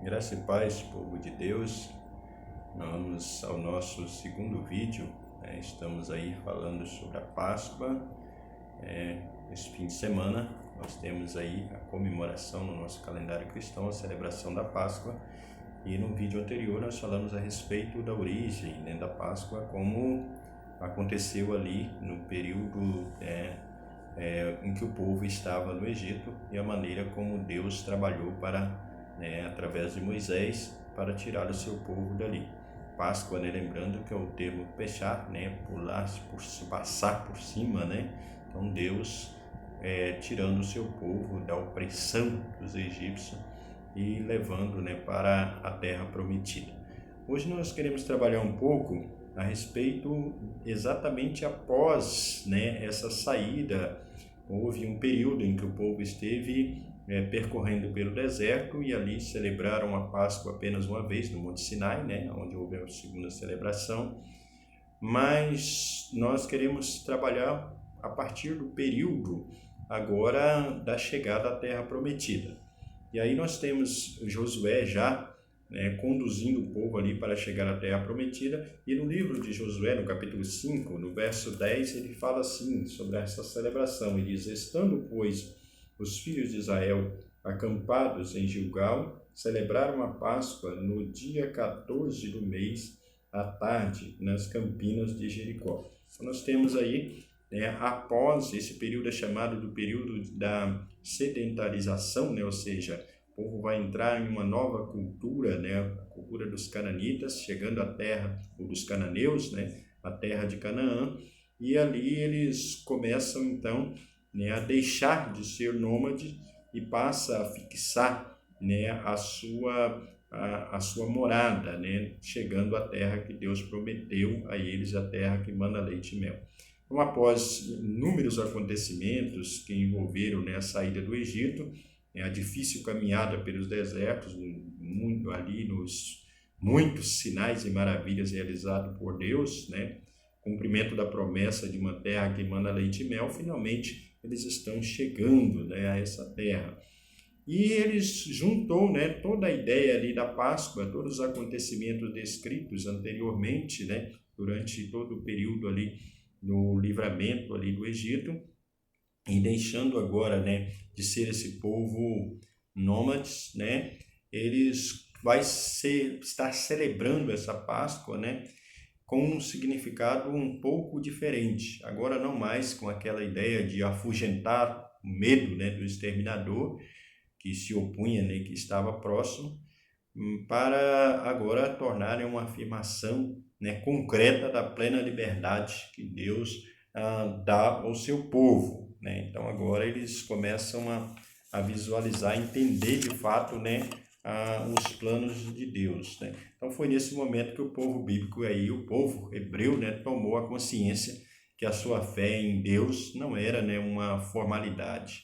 Graça e paz, povo de Deus. Vamos ao nosso segundo vídeo. Estamos aí falando sobre a Páscoa. Esse fim de semana nós temos aí a comemoração no nosso calendário cristão, a celebração da Páscoa. E no vídeo anterior nós falamos a respeito da origem, da Páscoa, como aconteceu ali no período em que o povo estava no Egito e a maneira como Deus trabalhou para através de Moisés, para tirar o seu povo dali. Páscoa, lembrando que é o termo pechar, pular, passar por cima, Então Deus tirando o seu povo da opressão dos egípcios e levando para a terra prometida. Hoje nós queremos trabalhar um pouco a respeito exatamente após essa saída. Houve um período em que o povo esteve percorrendo pelo deserto e ali celebraram a Páscoa apenas uma vez no Monte Sinai, onde houve a segunda celebração. Mas nós queremos trabalhar a partir do período agora da chegada à Terra Prometida. E aí nós temos Josué já conduzindo o povo ali para chegar à Terra Prometida, e no livro de Josué, no capítulo 5, no verso 10, ele fala assim sobre essa celebração, ele diz: estando, pois, os filhos de Israel acampados em Gilgal, celebraram a Páscoa no dia 14 do mês, à tarde, nas campinas de Jericó. Então nós temos aí, após esse período, é chamado do período da sedentarização, ou seja, o povo vai entrar em uma nova cultura, a cultura dos cananitas, chegando à terra, ou dos cananeus, a terra de Canaã, e ali eles começam então a deixar de ser nômades e passa a fixar a sua morada, chegando à terra que Deus prometeu a eles, a terra que manda leite e mel. Então, após inúmeros acontecimentos que envolveram a saída do Egito, a difícil caminhada pelos desertos, muitos sinais e maravilhas realizados por Deus, cumprimento da promessa de uma terra que manda leite e mel, finalmente eles estão chegando a essa terra. E eles juntou toda a ideia ali da Páscoa, todos os acontecimentos descritos anteriormente, durante todo o período ali no livramento ali do Egito, e deixando agora de ser esse povo nômades, eles estar celebrando essa Páscoa com um significado um pouco diferente. Agora não mais com aquela ideia de afugentar o medo do exterminador que se opunha, que estava próximo, para agora tornarem uma afirmação concreta da plena liberdade que Deus dá ao seu povo. Então agora eles começam a visualizar, entender de fato os planos de Deus. Então foi nesse momento que o povo bíblico, o povo hebreu, tomou a consciência que a sua fé em Deus não era uma formalidade,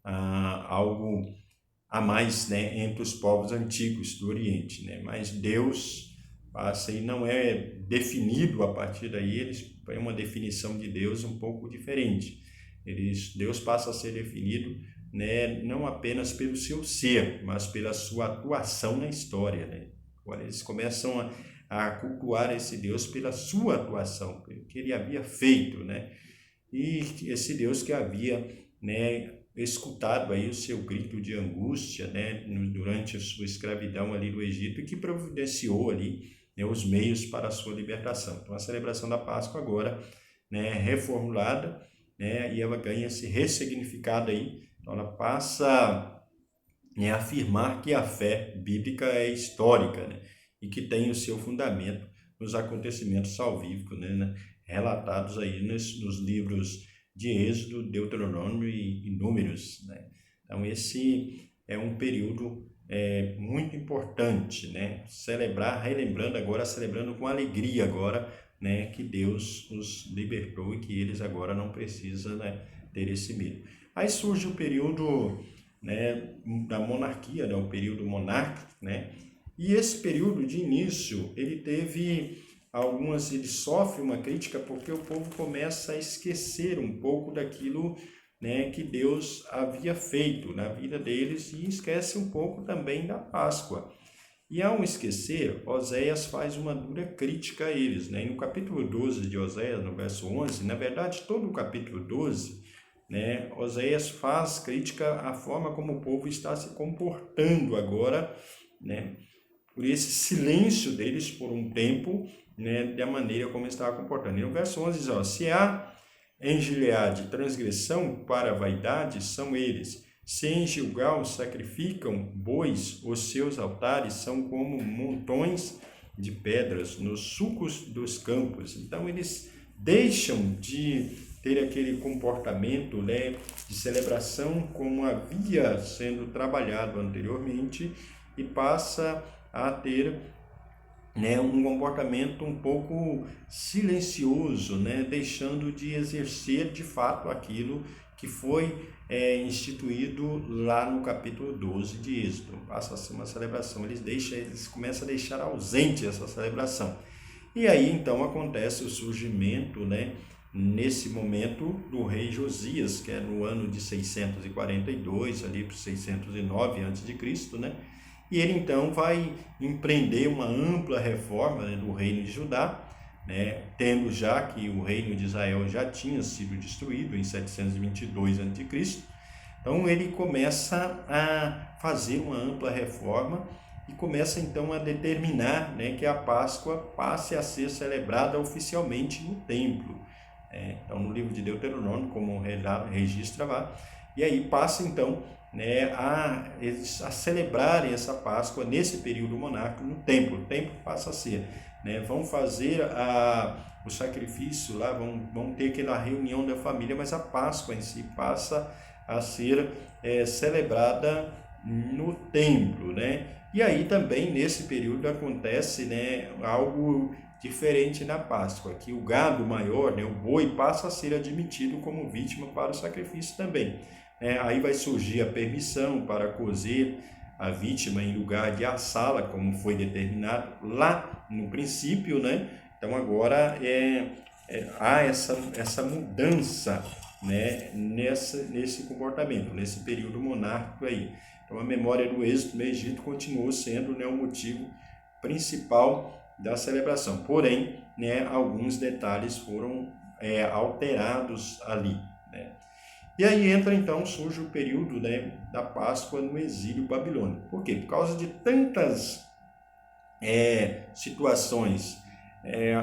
algo a mais entre os povos antigos do Oriente, mas Deus não é definido a partir daí, eles têm uma definição de Deus um pouco diferente. Deus passa a ser definido não apenas pelo seu ser, mas pela sua atuação na história. Agora eles começam a cultuar esse Deus pela sua atuação, pelo que ele havia feito, e esse Deus que havia escutado aí o seu grito de angústia durante a sua escravidão ali no Egito, e que providenciou ali os meios para a sua libertação. Então a celebração da Páscoa agora reformulada, e ela ganha esse ressignificado aí. Então ela passa a afirmar que a fé bíblica é histórica, e que tem o seu fundamento nos acontecimentos salvíficos, relatados aí nos livros de Êxodo, Deuteronômio e Números. Então esse é um período muito importante, relembrando agora, celebrando com alegria agora, que Deus os libertou e que eles agora não precisam ter esse medo. Aí surge o período da monarquia, o período monárquico, e esse período de início ele sofre uma crítica porque o povo começa a esquecer um pouco daquilo né, que Deus havia feito na vida deles e esquece um pouco também da Páscoa. E ao esquecer, Oséias faz uma dura crítica a eles, né? E no capítulo 12 de Oséias, no verso 11, na verdade todo o capítulo 12, né, Oséias faz crítica à forma como o povo está se comportando agora, né, por esse silêncio deles por um tempo, né, da maneira como estava comportando. E no verso 11 diz, ó, se há em Gileade transgressão para a vaidade, são eles. Se em Gilgal sacrificam bois, os seus altares são como montões de pedras nos sulcos dos campos. Então eles deixam de ter aquele comportamento, né, de celebração como havia sendo trabalhado anteriormente e passa a ter, né, um comportamento um pouco silencioso, né, deixando de exercer de fato aquilo que foi instituído lá no capítulo 12 de Êxodo. Passa a ser uma celebração, eles começam a deixar ausente essa celebração. E aí então acontece o surgimento, né, nesse momento do rei Josias, que é no ano de 642, ali para 609 a.C., né? E ele então vai empreender uma ampla reforma, né, do reino de Judá, né, tendo já que o reino de Israel já tinha sido destruído em 722 a.C. Então ele começa a fazer uma ampla reforma e começa então a determinar, né, que a Páscoa passe a ser celebrada oficialmente no templo. Então no livro de Deuteronômio, como registra lá, e aí passa então, né, a celebrarem essa Páscoa nesse período monárquico no templo. O templo passa a ser, né, vão fazer o sacrifício lá, vão ter aquela reunião da família, mas a Páscoa em si passa a ser celebrada no templo, né? E aí também nesse período acontece, né, algo diferente na Páscoa, que o gado maior, né, o boi, passa a ser admitido como vítima para o sacrifício também. Aí vai surgir a permissão para cozer a vítima em lugar de assá-la, como foi determinado lá no princípio, né? Então agora há essa mudança, né, nesse comportamento, nesse período monárquico aí. Então a memória do êxodo no Egito continuou sendo, né, o motivo principal da celebração. Porém, né, alguns detalhes foram alterados ali, né? E aí surge o período, né, da Páscoa no exílio babilônico. Por quê? Por causa de tantas situações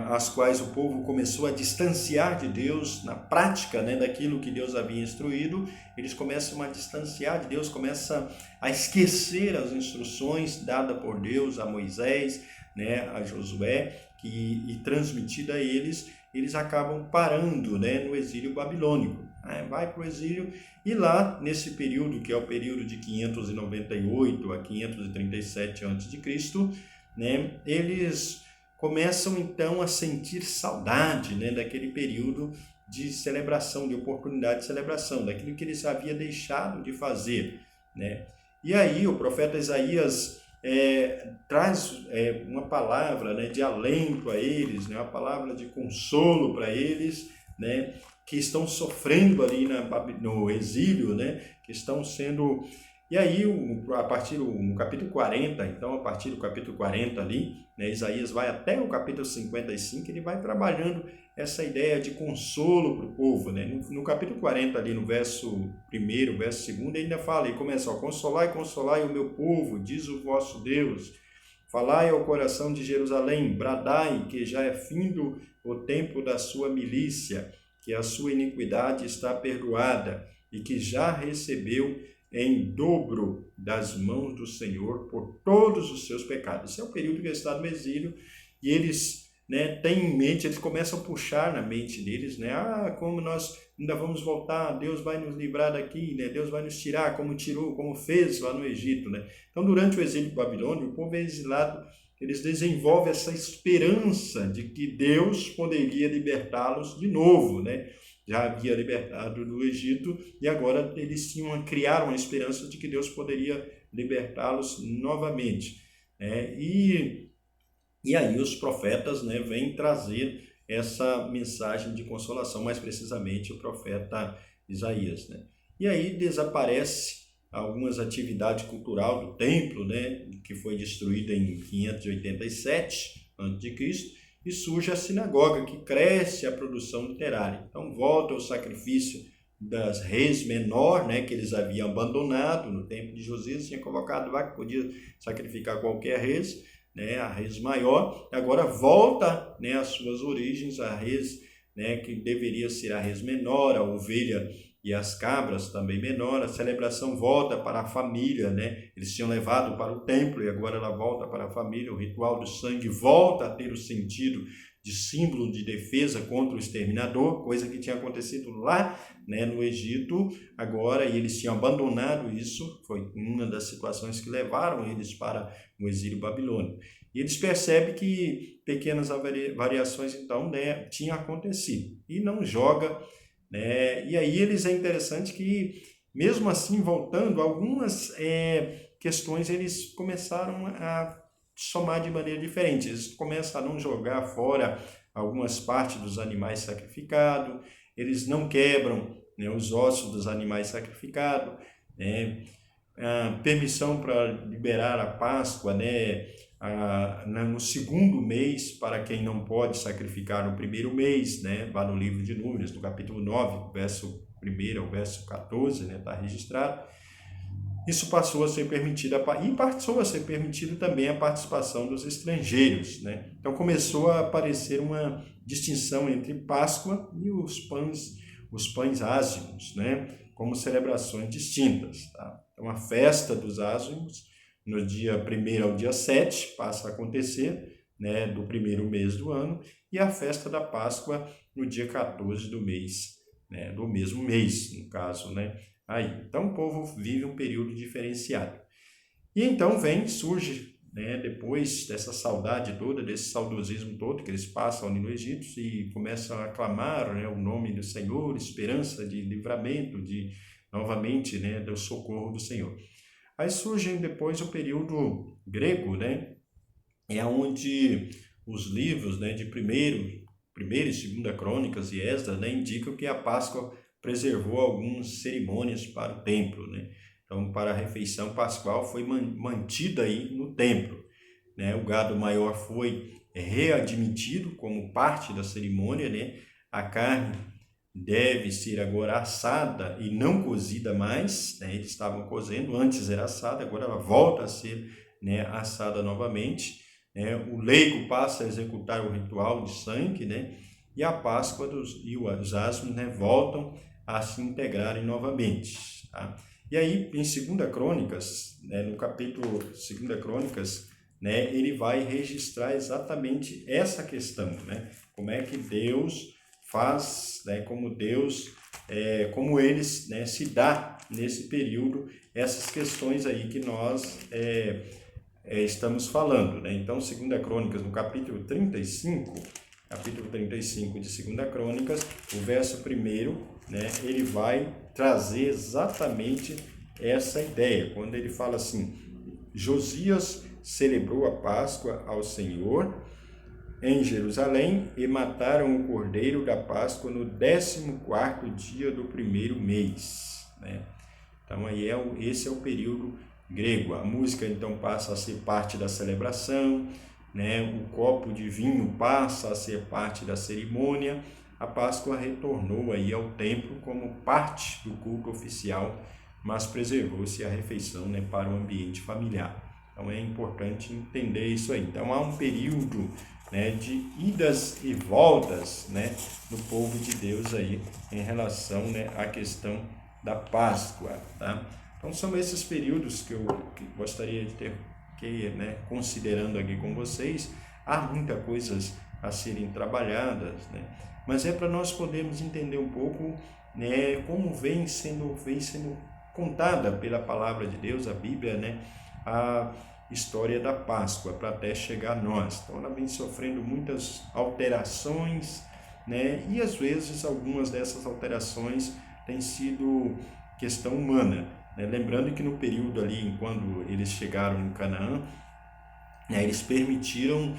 as quais o povo começou a distanciar de Deus na prática, né, daquilo que Deus havia instruído, eles começam a distanciar de Deus, começam a esquecer as instruções dadas por Deus a Moisés, né, a Josué, e transmitida a eles acabam parando, né, no exílio babilônico. Vai para o exílio e lá, nesse período, que é o período de 598 a 537 a.C., né, eles começam então a sentir saudade, né, daquele período de celebração, de oportunidade de celebração, daquilo que eles haviam deixado de fazer, né? E aí o profeta Isaías traz uma palavra, né, de alento a eles, né, uma palavra de consolo para eles, né, que estão sofrendo ali no exílio, né, que estão sendo... E aí, no capítulo 40, então, a partir do capítulo 40 ali, né, Isaías vai até o capítulo 55, ele vai trabalhando essa ideia de consolo para o povo, né? No capítulo 40 ali, no verso 1º, verso 2º, ele ainda fala, e começa, consolai, consolai o meu povo, diz o vosso Deus, falai ao coração de Jerusalém, bradai, que já é findo o tempo da sua milícia, que a sua iniquidade está perdoada, e que já recebeu em dobro das mãos do Senhor por todos os seus pecados. Esse é o período que eles estão no exílio e eles, né, têm em mente, eles começam a puxar na mente deles, né, como nós ainda vamos voltar, Deus vai nos livrar daqui, né, Deus vai nos tirar, como tirou, como fez lá no Egito, né. Então, durante o exílio babilônico, o povo exilado, eles desenvolvem essa esperança de que Deus poderia libertá-los de novo, né. Já havia libertado do Egito e agora eles criaram a esperança de que Deus poderia libertá-los novamente. E aí os profetas, né, vêm trazer essa mensagem de consolação, mais precisamente o profeta Isaías, né? E aí desaparece algumas atividades culturais do templo, né, que foi destruída em 587 a.C., e surge a sinagoga, que cresce a produção literária. Então volta o sacrifício das reis menor, né, que eles haviam abandonado no tempo de Josias, tinha colocado lá que podia sacrificar qualquer res, né, a res maior, agora volta, né, às suas origens, a res, né, que deveria ser a res menor, a ovelha e as cabras também menor. A celebração volta para a família, né? Eles tinham levado para o templo e agora ela volta para a família. O ritual do sangue volta a ter o sentido de símbolo de defesa contra o exterminador, coisa que tinha acontecido lá, né, no Egito agora, e eles tinham abandonado isso. Foi uma das situações que levaram eles para o exílio babilônico. E eles percebem que pequenas variações então, né, tinham acontecido e não joga, né? E aí é interessante que, mesmo assim, voltando, algumas questões eles começaram a somar de maneira diferente. Eles começam a não jogar fora algumas partes dos animais sacrificados, eles não quebram, né, os ossos dos animais sacrificados, né? A permissão para liberar a Páscoa, né, no segundo mês, para quem não pode sacrificar no primeiro mês, né, lá no livro de Números, no capítulo 9, verso 1 ao verso 14, né, está registrado. Isso passou a ser permitido, e passou a ser permitido também a participação dos estrangeiros, né? Então começou a aparecer uma distinção entre Páscoa e os pães ázimos, né, como celebrações distintas, tá? Então a festa dos ázimos, no dia 1º ao dia 7, passa a acontecer, né, do primeiro mês do ano, e a festa da Páscoa no dia 14 do mês, né, do mesmo mês, no caso, né? Aí, então o povo vive um período diferenciado. E então surge, né, depois dessa saudade toda, desse saudosismo todo que eles passam ali no Egito e começam a aclamar, né, o nome do Senhor, esperança de livramento, de novamente, né, do socorro do Senhor. Aí surge depois o período grego, né, é onde os livros, né, de primeira e segunda Crônicas e Esdras, né, indicam que a Páscoa preservou algumas cerimônias para o templo, né? Então, para a refeição pascual foi mantida aí no templo, né? O gado maior foi readmitido como parte da cerimônia, né? A carne deve ser agora assada e não cozida mais, né? Eles estavam cozendo, antes era assada, agora ela volta a ser, né, assada novamente, né? O leigo passa a executar o ritual de sangue, né? E a Páscoa e os ázimos, né, voltam a se integrarem novamente, tá? E aí, em 2 Crônicas, né, no capítulo 2 Crônicas, né, ele vai registrar exatamente essa questão, né? Como é que Deus faz, né, como eles, né, se dá nesse período essas questões aí que nós estamos falando, né? Então, 2 Crônicas, no capítulo 35 de 2 Crônicas, o verso 1, né, ele vai trazer exatamente essa ideia, quando ele fala assim: Josias celebrou a Páscoa ao Senhor em Jerusalém e mataram o cordeiro da Páscoa no 14º dia do primeiro mês, né? Então aí esse é o período grego. A música então passa a ser parte da celebração, né? O copo de vinho passa a ser parte da cerimônia. A Páscoa retornou aí ao templo como parte do culto oficial, mas preservou-se a refeição, né, para o ambiente familiar. Então é importante entender isso aí. Então há um período, né, de idas e voltas, né, do povo de Deus aí em relação, né, à questão da Páscoa, tá? Então são esses períodos que eu gostaria de ter né, considerando aqui com vocês. Há muitas coisas a serem trabalhadas, né? Mas é para nós podermos entender um pouco, né, como vem sendo contada pela palavra de Deus, a Bíblia, né, a história da Páscoa, para até chegar a nós. Então ela vem sofrendo muitas alterações, né, e às vezes algumas dessas alterações têm sido questão humana, né? Lembrando que no período ali, quando eles chegaram em Canaã, né, eles permitiram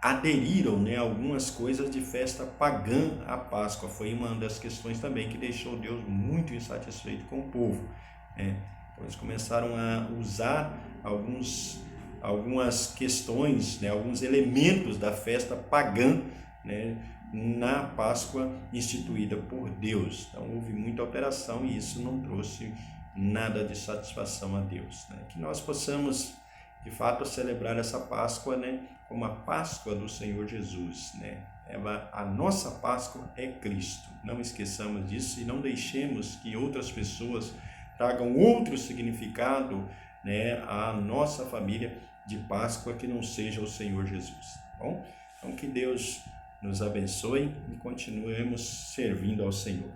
aderiram, né, algumas coisas de festa pagã à Páscoa. Foi uma das questões também que deixou Deus muito insatisfeito com o povo, né? Eles começaram a usar algumas questões, né, alguns elementos da festa pagã, né, na Páscoa instituída por Deus. Então houve muita alteração e isso não trouxe nada de satisfação a Deus, né? Que nós possamos de fato celebrar essa Páscoa, né, como a Páscoa do Senhor Jesus, né? A nossa Páscoa é Cristo. Não esqueçamos disso e não deixemos que outras pessoas tragam outro significado, né, à nossa família de Páscoa que não seja o Senhor Jesus. Tá bom? Então que Deus nos abençoe e continuemos servindo ao Senhor.